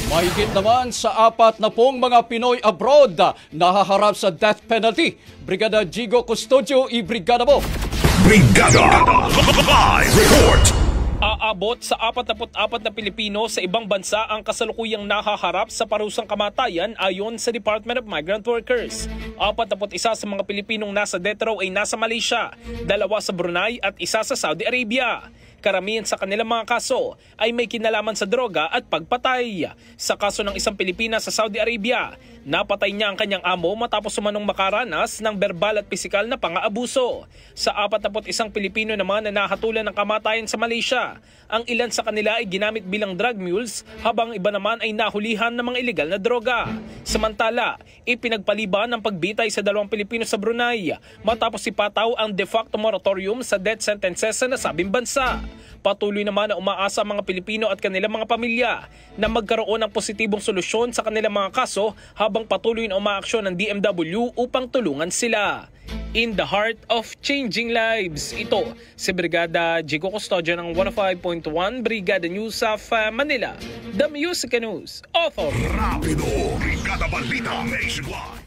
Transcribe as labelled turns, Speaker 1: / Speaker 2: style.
Speaker 1: Mahigit naman sa 40 mga Pinoy abroad nahaharap sa death penalty. Brigada Jigo Custodio, i-brigada mo!
Speaker 2: Brigada! Live report!
Speaker 3: Aabot sa 44 na Pilipino sa ibang bansa ang kasalukuyang nahaharap sa parusang kamatayan ayon sa Department of Migrant Workers. 41 sa mga Pilipinong nasa death row ay nasa Malaysia, 2 sa Brunei at 1 sa Saudi Arabia. Karamihan sa kanilang mga kaso ay may kinalaman sa droga at pagpatay. Sa kaso ng isang Pilipina sa Saudi Arabia, napatay niya ang kanyang amo matapos umanong makaranas ng verbal at pisikal na pang-aabuso. Sa 41 Pilipino naman na nahatulan ng kamatayan sa Malaysia, ang ilan sa kanila ay ginamit bilang drug mules habang iba naman ay nahulihan ng mga ilegal na droga. Samantala, ipinagpaliban ng pagbitay sa 2 Pilipino sa Brunei matapos ipataw ang de facto moratorium sa death sentences sa nasabing bansa. Patuloy naman na umaasa ang mga Pilipino at kanilang mga pamilya na magkaroon ng positibong solusyon sa kanilang mga kaso habang patuloy na umaaksyon ng DMW upang tulungan sila. In the heart of changing lives, ito si Brigada Jigo Custodio ng 105.1 Brigada News of Manila, The Music News Authority.
Speaker 2: Rapido! Brigada Balita Nationwide!